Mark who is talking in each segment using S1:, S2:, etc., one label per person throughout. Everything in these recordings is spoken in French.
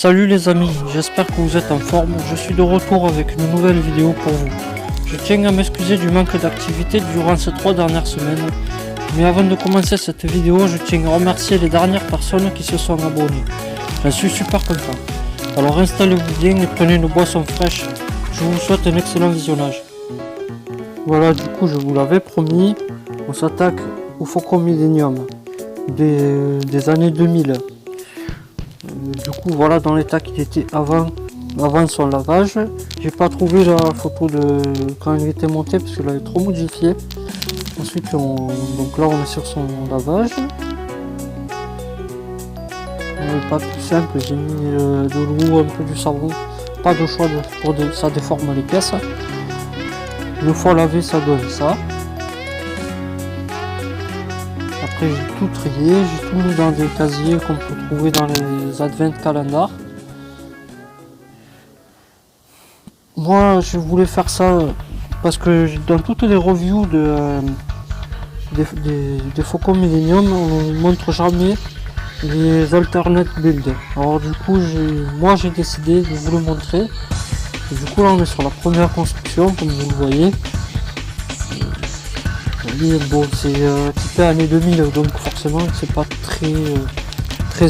S1: Salut les amis, j'espère que vous êtes en forme. Je suis de retour avec une nouvelle vidéo pour vous. Je tiens à m'excuser du manque d'activité durant ces 3 dernières semaines. Mais avant de commencer cette vidéo, je tiens à remercier les dernières personnes qui se sont abonnées. J'en suis super content. Alors installez-vous bien et prenez une boisson fraîche. Je vous souhaite un excellent visionnage. Voilà, du coup je vous l'avais promis, on s'attaque au Faucon Millenium des années 2000. Du coup voilà dans l'état qu'il était avant son lavage. J'ai pas trouvé la photo de quand il était monté parce qu'il avait trop modifié. Ensuite donc là on est sur son lavage. Pas plus simple, j'ai mis de l'eau, un peu du savon, pas de choix ça déforme les pièces. Une fois lavé ça donne ça. Après j'ai tout trié, j'ai tout mis dans des casiers qu'on peut trouver dans les advent calendar. Moi je voulais faire ça parce que dans toutes les reviews des Faucon Millenium on ne montre jamais les alternate builds. Alors du coup moi j'ai décidé de vous le montrer. Et du coup là on est sur la première construction comme vous le voyez. Bon c'est typé année 2000 donc forcément c'est pas très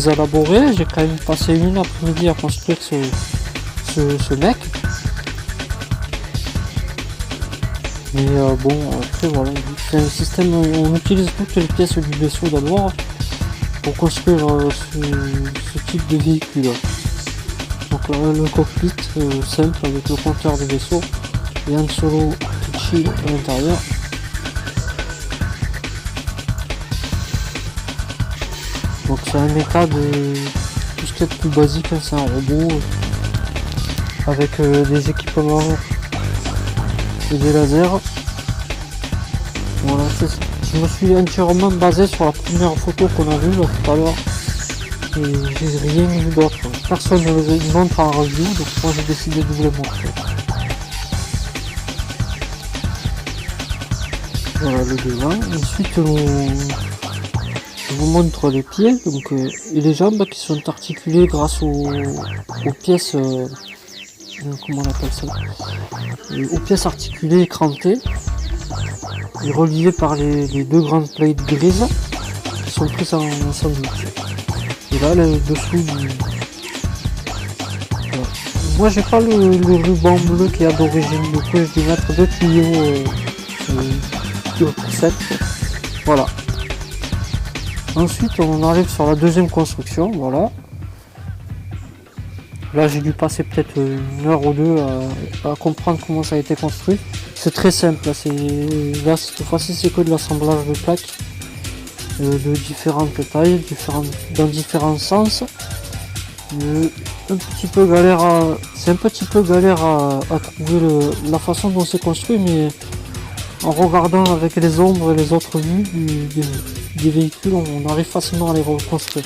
S1: élaboré. J'ai quand même passé une après-midi à construire ce mec. Mais bon après voilà, c'est un système, on utilise toutes les pièces du vaisseau d'abord pour construire ce type de véhicule. Donc là le cockpit simple avec le compteur du vaisseau et Han Solo qui chill à l'intérieur. Donc c'est un état de tout ce qui est de plus basique, hein, c'est un robot avec des équipements et des lasers. Voilà, je me suis entièrement basé sur la première photo qu'on a vue tout à l'heure. Et j'ai rien vu d'autre. Personne ne les montre en review, donc moi j'ai décidé de vous les montrer. Voilà le devant. Ensuite je vous montre les pieds donc, et les jambes qui sont articulées grâce aux pièces, comment on appelle ça, aux pièces articulées écrantées et reliées par les deux grandes plates grises qui sont prises en sandwich. Et là le dessous du... Voilà. Moi j'ai pas le ruban bleu qui est d'origine, du coup je vais mettre 2 tuyaux preset. Voilà. Ensuite on arrive sur la deuxième construction, voilà. Là j'ai dû passer peut-être 1 heure ou 2 à comprendre comment ça a été construit. C'est très simple, là cette fois-ci c'est que de l'assemblage de plaques de différentes tailles, dans différents sens. C'est un petit peu galère à trouver la façon dont c'est construit, mais en regardant avec les ombres et les autres vues des véhicules, on arrive facilement à les reconstruire.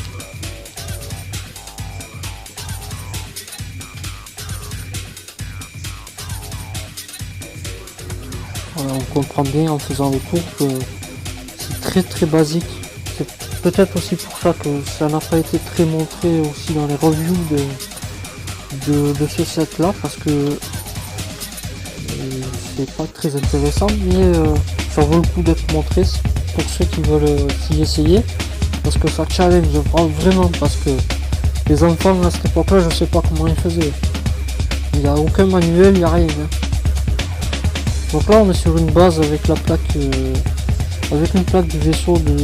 S1: Voilà, on comprend bien en faisant le tour que c'est très basique. C'est peut-être aussi pour ça que ça n'a pas été très montré aussi dans les reviews de ce set là, parce que c'est pas très intéressant, mais ça vaut le coup d'être montré pour ceux qui veulent s'y essayer, parce que ça challenge vraiment, parce que les enfants à cette époque là je sais pas comment ils faisaient, il n'y a aucun manuel, il n'y a rien, hein. Donc là on est sur une base avec la plaque avec une plaque du vaisseau de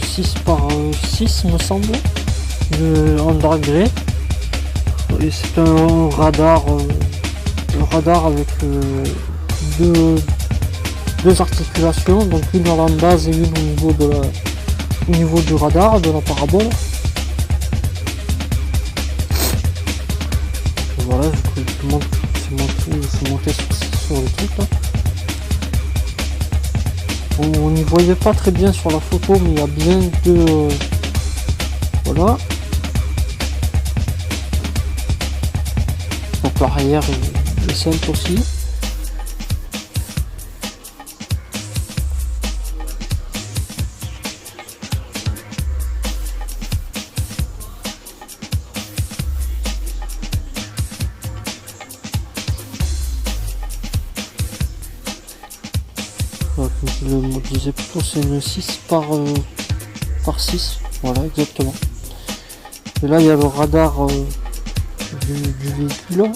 S1: 6 par 6 me semble, en dark grey, et c'est un radar avec deux articulations, donc une à la base et une au niveau du radar, de la parabole. Et voilà, c'est monté sur le truc là. On n'y voyait pas très bien sur la photo, mais il y a bien deux... Voilà. Donc l'arrière est simple aussi. je le disais plutôt, c'est une 6 par 6, voilà exactement. Et là il y a le radar du véhicule.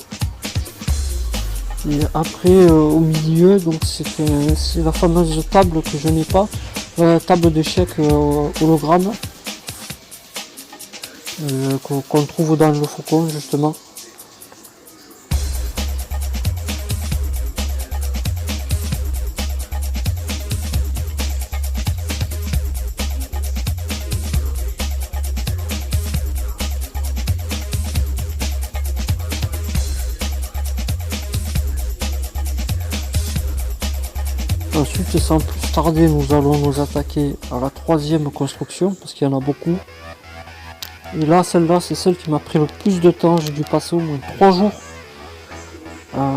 S1: Et après au milieu, donc c'est la fameuse table que je n'ai pas, la table d'échecs hologramme qu'on trouve dans le Faucon justement. Ensuite, sans plus tarder, nous allons nous attaquer à la troisième construction, parce qu'il y en a beaucoup. Et là, celle-là, c'est celle qui m'a pris le plus de temps. J'ai dû passer au moins 3 jours à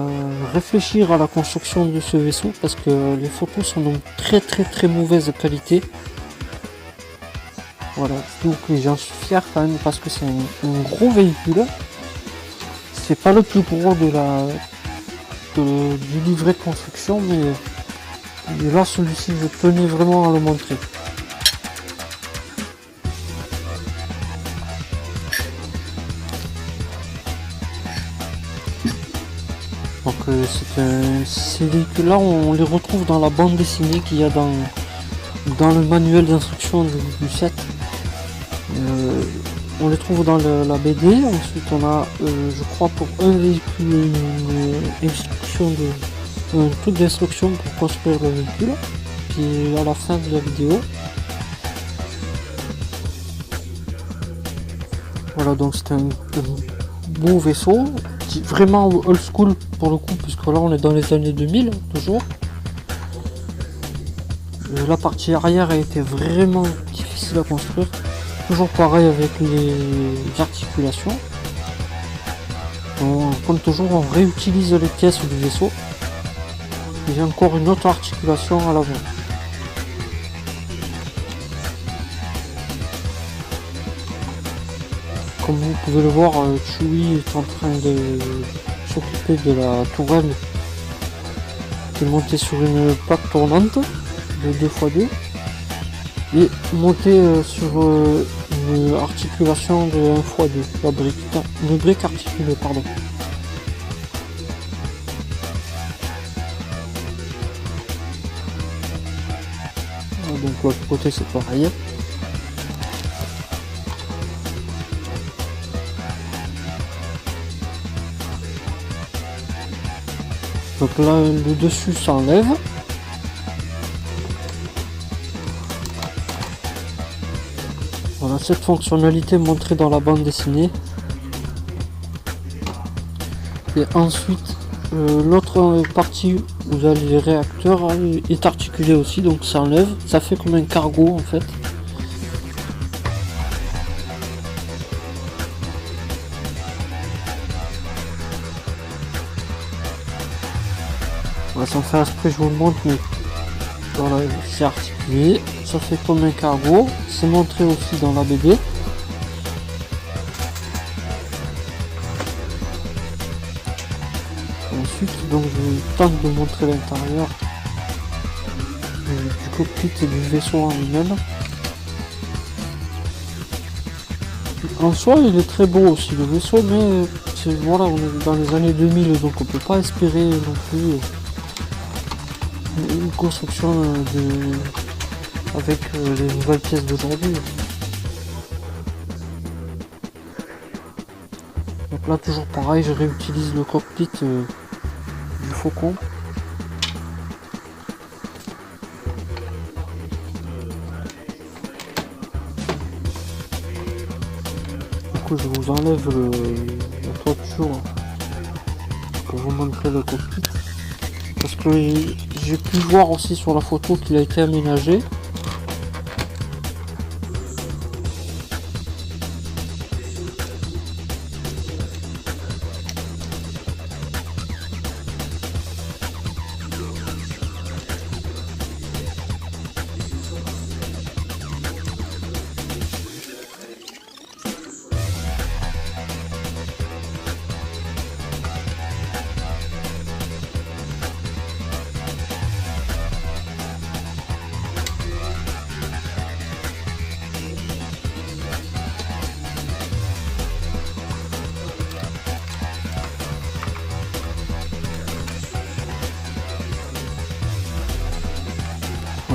S1: réfléchir à la construction de ce vaisseau, parce que les photos sont de très mauvaise qualité. Voilà, donc j'en suis fier quand même, parce que c'est un gros véhicule. C'est pas le plus gros du livret de construction, mais là, celui-ci, je tenais vraiment à le montrer. Donc, ces véhicules-là, on les retrouve dans la bande dessinée qu'il y a dans le manuel d'instruction du set. On les trouve dans la BD. Ensuite, on a, je crois, pour un véhicule, un truc d'instruction pour construire le véhicule, qui est à la fin de la vidéo. Voilà, donc c'est un beau vaisseau, vraiment old school pour le coup, puisque là on est dans les années 2000 toujours. La partie arrière a été vraiment difficile à construire, toujours pareil avec les articulations. Comme toujours, on réutilise les pièces du vaisseau. Il y a encore une autre articulation à l'avant. Comme vous pouvez le voir, Chewie est en train de s'occuper de la tourelle qui est montée sur une plaque tournante de 2x2 et montée sur une articulation de 1x2, une brique articulée, pardon. Donc l'autre côté c'est pareil. Donc là le dessus s'enlève. Voilà cette fonctionnalité montrée dans la bande dessinée. Et ensuite l'autre partie où vous avez les réacteurs est articulé aussi, donc ça enlève, ça fait comme un cargo en fait. Voilà, sans faire esprit je vous le montre, mais voilà, c'est articulé, ça fait comme un cargo, c'est montré aussi dans la BD. Ensuite, donc je tente de montrer l'intérieur du cockpit et du vaisseau en lui-même. En soi, il est très beau aussi le vaisseau, mais voilà, on est dans les années 2000, donc on peut pas espérer non plus une construction avec les nouvelles pièces d'aujourd'hui. Donc là, toujours pareil, je réutilise le cockpit du Faucon. Du coup, je vous enlève la toiture pour vous montrer le cockpit, parce que j'ai pu voir aussi sur la photo qu'il a été aménagé.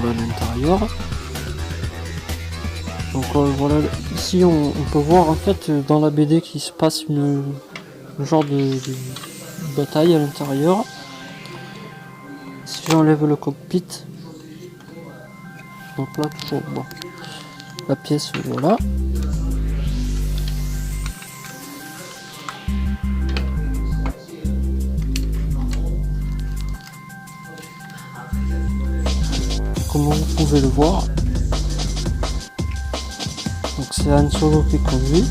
S1: voilà l'intérieur. Donc voilà, ici on peut voir en fait dans la BD qu'il se passe un genre de bataille à l'intérieur. Si j'enlève le cockpit, donc là toujours bon, la pièce voilà. Comme vous pouvez le voir, donc c'est Han Solo qui conduit.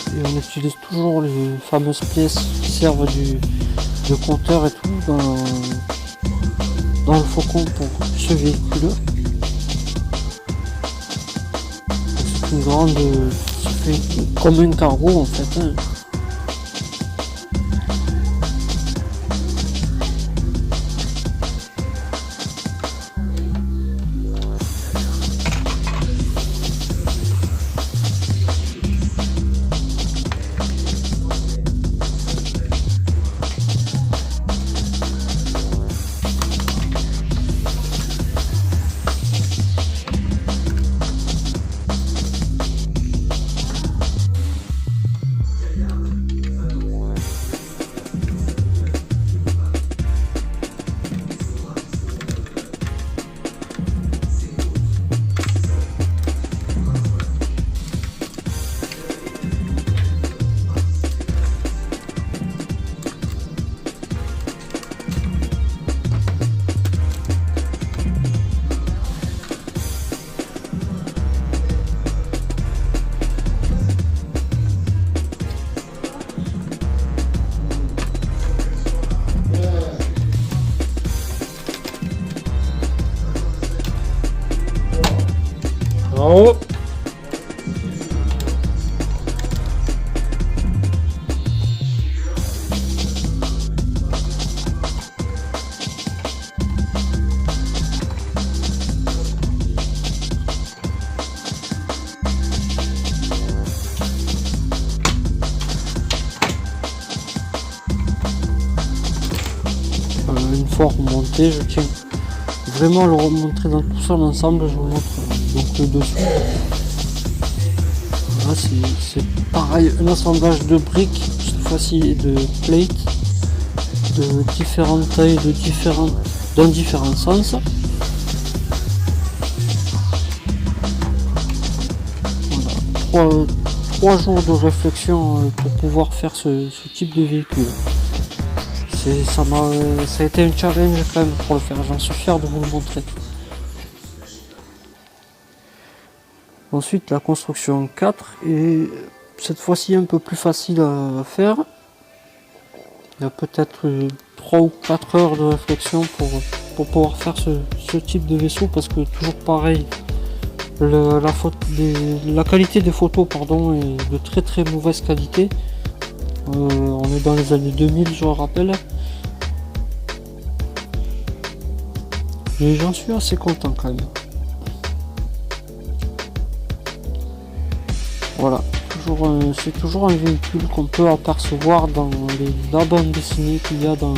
S1: Et on utilise toujours les fameuses pièces qui servent de compteur et tout dans le Faucon pour ce véhicule. C'est une grande, ça fait comme un cargo en fait. Hein.
S2: Bravo.
S1: Une fois remonté, je tiens vraiment à le remontrer dans tout son ensemble. Je vous montre donc le dessous. Là c'est pareil, un assemblage de briques, cette fois-ci de plates de différentes tailles, dans différents sens. Voilà. Trois jours de réflexion pour pouvoir faire ce type de véhicule. Ça a été un challenge quand même pour le faire, j'en suis fier de vous le montrer. Ensuite la construction 4 est cette fois-ci un peu plus facile à faire. Il y a peut-être 3 ou 4 heures de réflexion pour pouvoir faire ce type de vaisseau, parce que toujours pareil, la qualité des photos pardon, est de très très mauvaise qualité. On est dans les années 2000 je le rappelle. Et j'en suis assez content quand même. Voilà, c'est toujours un véhicule qu'on peut apercevoir dans la bande dessinée qu'il y a dans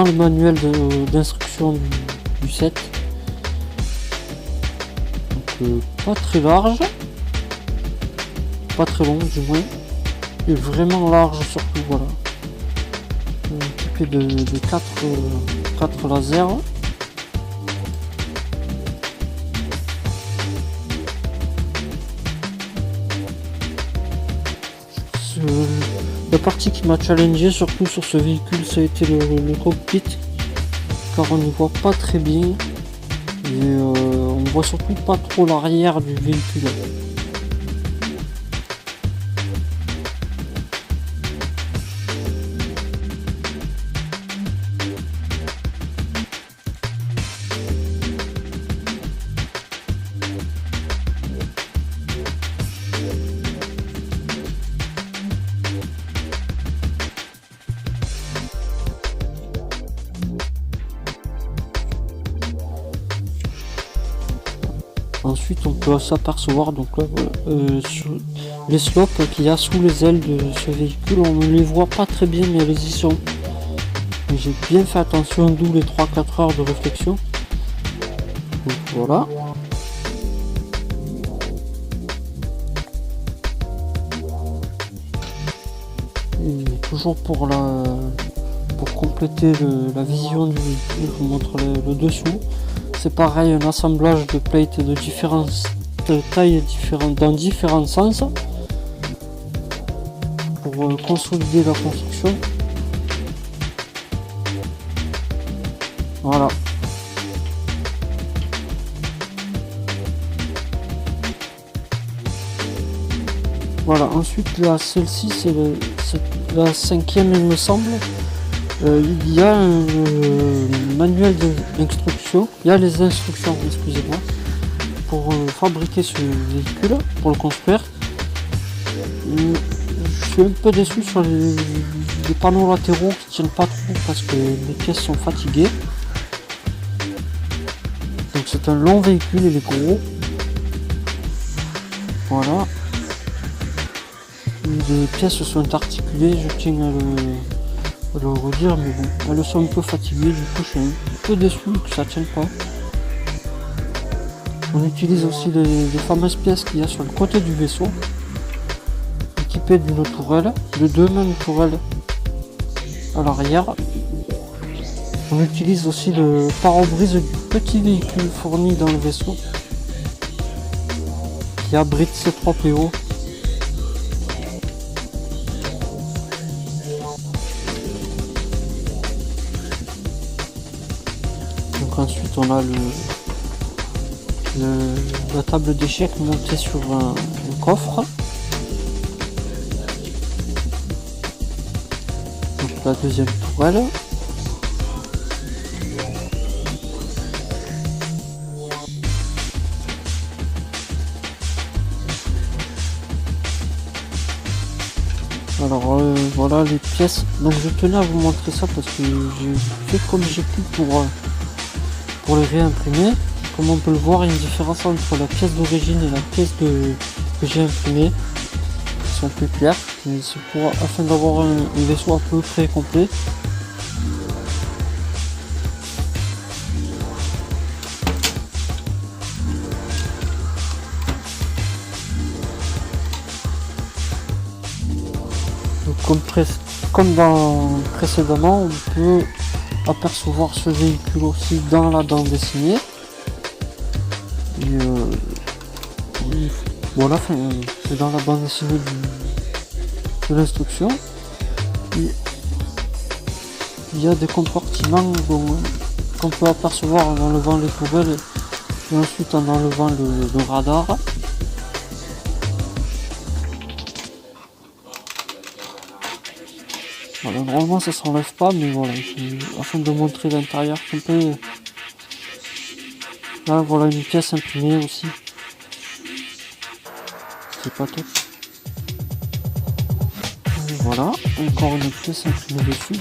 S1: le manuel d'instruction du set. Donc pas très large, pas très long du moins, et vraiment large surtout, voilà. Équipé de 4 lasers. La partie qui m'a challengé surtout sur ce véhicule, ça a été le cockpit, car on n'y voit pas très bien et on voit surtout pas trop l'arrière du véhicule. Ensuite on peut s'apercevoir donc là, sur les slopes qu'il y a sous les ailes de ce véhicule, on ne les voit pas très bien mais elles y sont. Mais j'ai bien fait attention, d'où les 3-4 heures de réflexion. Donc voilà. Et toujours pour compléter la vision du véhicule, je vous montre le dessous. C'est pareil, un assemblage de plates de différentes tailles dans différents sens pour consolider la construction. Voilà. Voilà, ensuite là, celle-ci c'est la 5e il me semble. Il y a un manuel d'instruction, il y a les instructions, excusez-moi, pour fabriquer ce véhicule, pour le construire. Je suis un peu déçu sur les panneaux latéraux qui tiennent pas trop parce que les pièces sont fatiguées. Donc c'est un long véhicule, il est gros. Voilà. Les pièces sont articulées, je tiens à le redire, mais bon, elles sont un peu fatiguées, du coup je suis un peu déçu que ça tienne pas. On utilise aussi les fameuses pièces qu'il y a sur le côté du vaisseau, équipées d'une tourelle, de deux mêmes tourelles à l'arrière. On utilise aussi le pare-brise du petit véhicule fourni dans le vaisseau, qui abrite ces 3 PO. Ensuite on a la table d'échecs montée sur un coffre. Donc la deuxième tourelle. Alors voilà les pièces. Donc je tenais à vous montrer ça parce que j'ai fait comme j'ai pu pour les réimprimer. Comme on peut le voir, il y a une différence entre la pièce d'origine et la pièce que j'ai imprimée. Ils sont plus clairs, mais c'est afin d'avoir un vaisseau à peu près complet. Donc, comme précédemment, on peut apercevoir ce véhicule aussi dans la bande dessinée. Et voilà, c'est dans la bande dessinée de l'instruction. Il y a des compartiments qu'on peut apercevoir en enlevant les poubelles et ensuite en enlevant le radar. Voilà, normalement ça s'enlève pas, mais voilà, afin de montrer l'intérieur complet. Là voilà une pièce imprimée aussi. C'est pas top. Et voilà, encore une pièce imprimée dessus.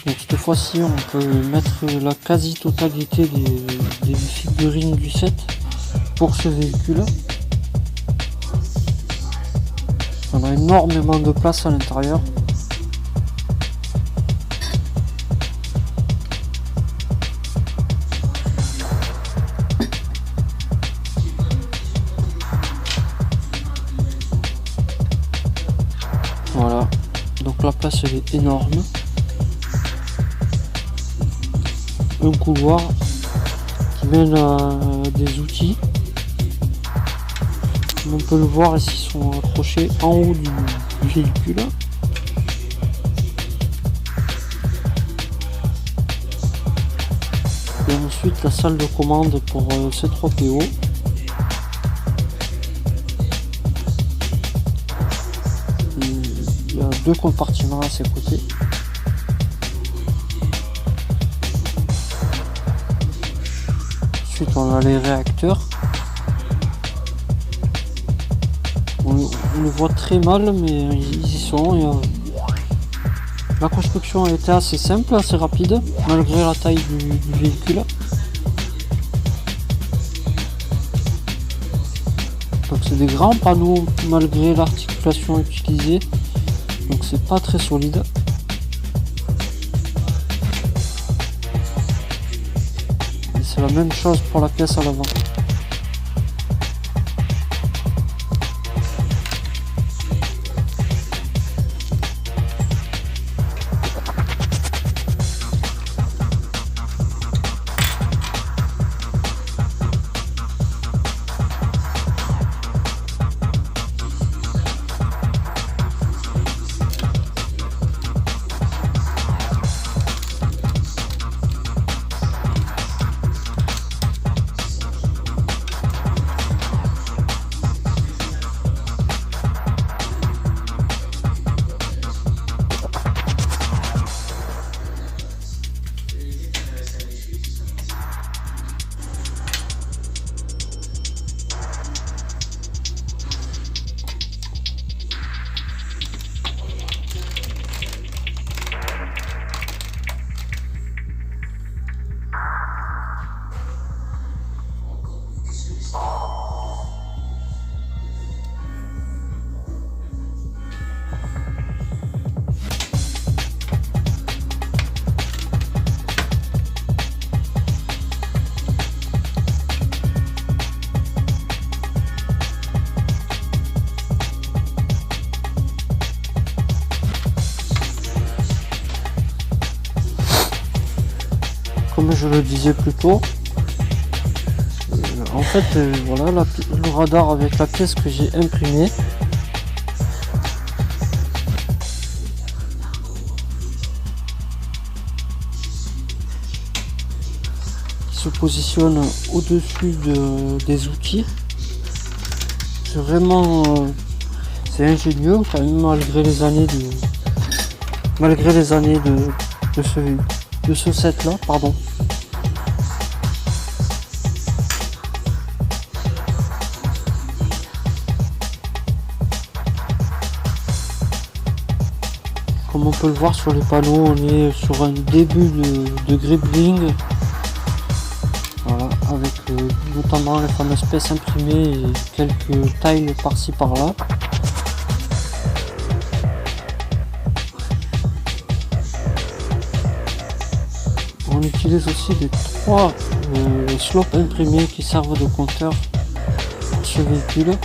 S1: Donc cette fois-ci on peut mettre la quasi-totalité des figurines du set pour ce véhicule. On a énormément de place à l'intérieur. Voilà, donc la place elle est énorme. Un couloir qui mène à des outils. On peut le voir ici, ils sont accrochés en haut du véhicule. Et ensuite la salle de commande pour ces 3 PO. Il y a 2 compartiments à ses côtés. Ensuite on a les réacteurs. On le voit très mal, mais ils y sont. La construction a été assez simple, assez rapide, malgré la taille du véhicule. Donc c'est des grands panneaux malgré l'articulation utilisée, donc c'est pas très solide. Et c'est la même chose pour la pièce à l'avant. Comme je le disais plus tôt, en fait voilà le radar avec la pièce que j'ai imprimée. Qui se positionne au-dessus des outils. C'est vraiment c'est ingénieux quand même malgré les années de ce set là, pardon. Comme on peut le voir sur les panneaux, on est sur un début de gripping. Voilà, avec notamment les fameuses pièces imprimées et quelques tiles par-ci par-là. On utilise aussi les 3 slopes imprimés qui servent de compteur pour ce véhicule.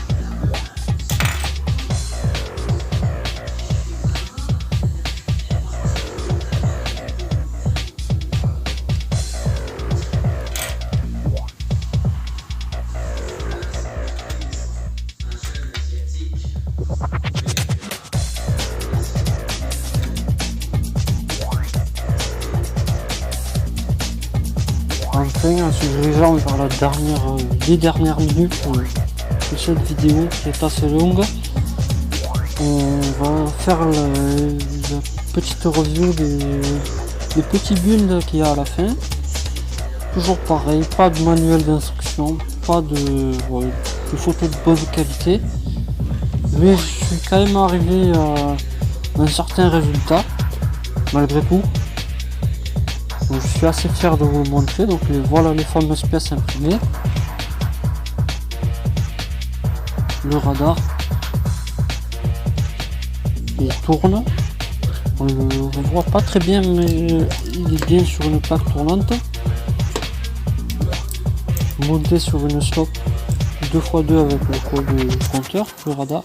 S1: Enfin, en se dirigeant vers les dernières minutes de cette vidéo qui est assez longue, on va faire la petite review des petits builds qu'il y a à la fin. Toujours pareil, pas de manuel d'instruction, pas de photos de bonne qualité, mais je suis quand même arrivé à un certain résultat malgré tout. Donc, je suis assez fier de vous le montrer. Donc voilà les fameuses pièces imprimées, le radar, il tourne, on ne voit pas très bien mais il est bien sur une plaque tournante, monté sur une slope 2x2 avec le code compteur, le radar.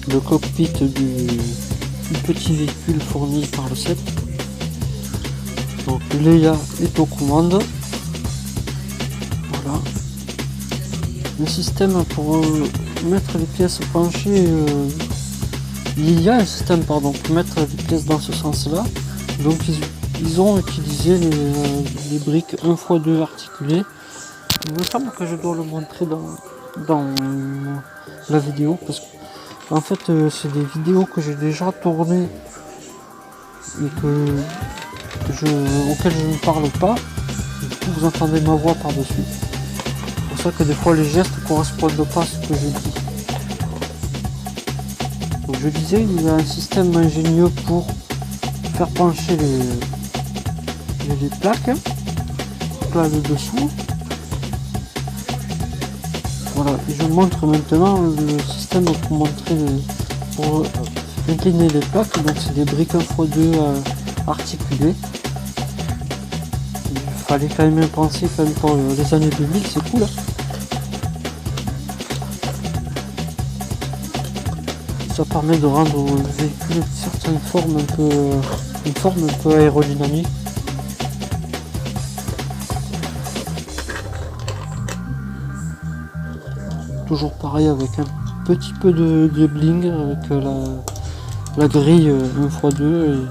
S1: Le cockpit du petit véhicule fourni par le set. Donc Leia est aux commandes. Voilà. Le système pour mettre les pièces penchées, il y a un système pardon pour mettre les pièces dans ce sens là. Donc ils ont utilisé les briques 1x2 articulées Il me semble que je dois le montrer dans la vidéo parce que en fait c'est des vidéos que j'ai déjà tournées et auxquelles je ne parle pas. Du coup vous entendez ma voix par-dessus. C'est pour ça que des fois les gestes ne correspondent pas à ce que je dis. Donc je disais, il y a un système ingénieux pour faire pencher les plaques, là le dessous. Voilà, et je montre maintenant le système pour incliner les plaques. Donc c'est des briques 1x2 articulées. Il fallait quand même penser quand même pour les années 2000, c'est cool. Ça permet de rendre au véhicule une certaine forme un peu aérodynamique. Toujours pareil avec un petit peu de bling avec la grille 1x2 et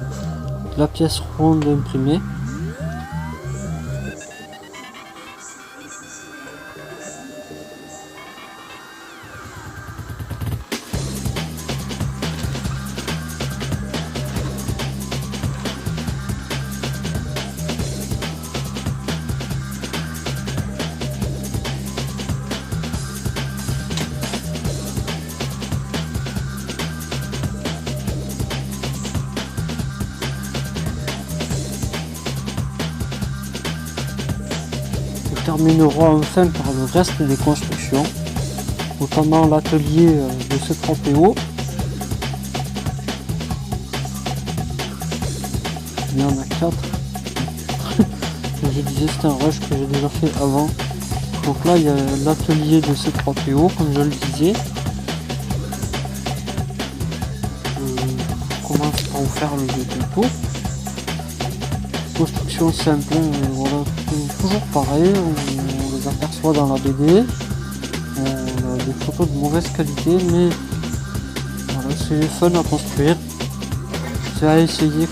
S1: la pièce ronde imprimée. Terminerons enfin par le reste des constructions, notamment l'atelier de ce 3PO. Il y en a 4. Je disais c'est un rush que j'ai déjà fait avant. Donc là il y a l'atelier de ce 3PO comme je le disais. Je commence par vous faire le topo. Construction simple, voilà, toujours pareil, on les aperçoit dans la BD, on a des photos de mauvaise qualité, mais voilà, c'est fun à construire, c'est à essayer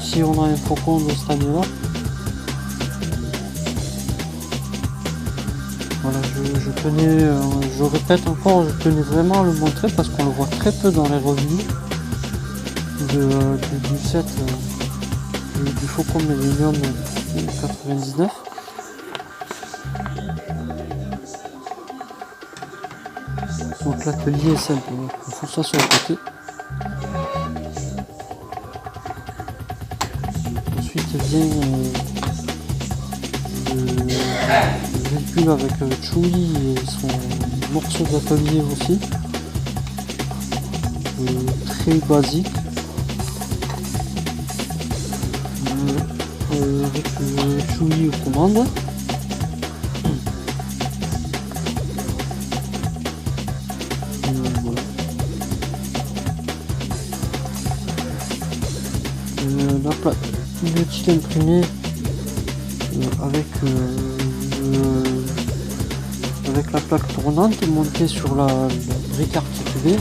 S1: si on a un faucon de cette année-là. Voilà, je répète encore, je tenais vraiment à le montrer parce qu'on le voit très peu dans les reviews du set. Du Faucon Millennium 99. Donc l'atelier est simple, il faut ça sur le côté. Ensuite vient le véhicule avec Chewie et son morceau d'atelier aussi. Très basique. Avec le Chewie aux commandes. Voilà. La plaque inutile imprimée avec la plaque tournante montée sur la brique articulée.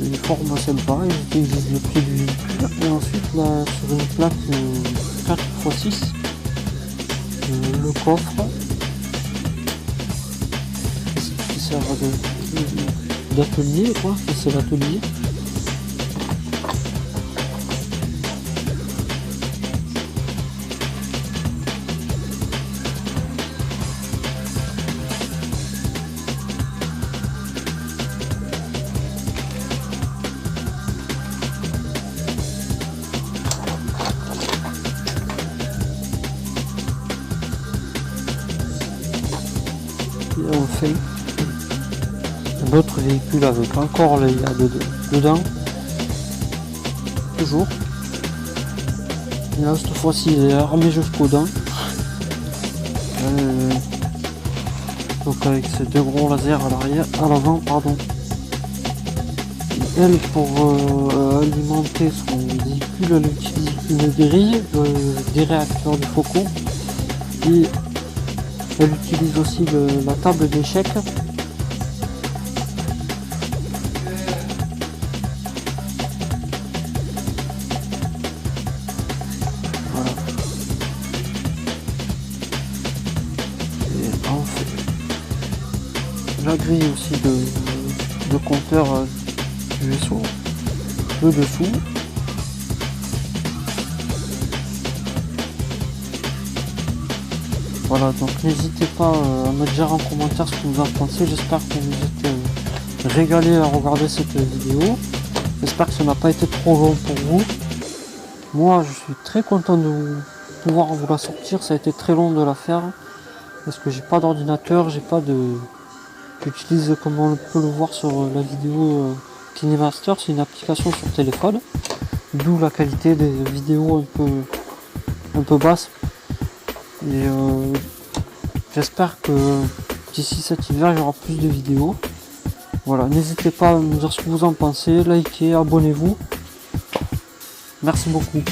S1: Une forme sympa, j'utilise le pied du véhicule et ensuite là sur une plaque 4x6 le coffre qui sert d'atelier quoi, c'est l'atelier. Et on fait un autre véhicule avec encore les IA dedans, toujours. Et là cette fois-ci il est armé jusqu'aux dents. Donc avec ces deux gros lasers à l'avant pardon. Et elle pour alimenter son véhicule elle utilise une grille des réacteurs du Faucon. Et elle utilise aussi la table d'échecs. Voilà. la grille aussi de compteur du vaisseau, le dessous. Voilà, donc n'hésitez pas à me dire en commentaire ce que vous en pensez. J'espère que vous êtes régalé à regarder cette vidéo. J'espère que ça n'a pas été trop long pour vous. Moi, je suis très content de pouvoir vous la sortir. Ça a été très long de la faire parce que j'ai pas d'ordinateur, j'ai pas de. J'utilise, comme on peut le voir sur la vidéo, KineMaster, c'est une application sur téléphone, d'où la qualité des vidéos un peu basse. Et j'espère que d'ici cet hiver il y aura plus de vidéos. Voilà, n'hésitez pas à me dire ce que vous en pensez, likez, abonnez-vous. Merci beaucoup.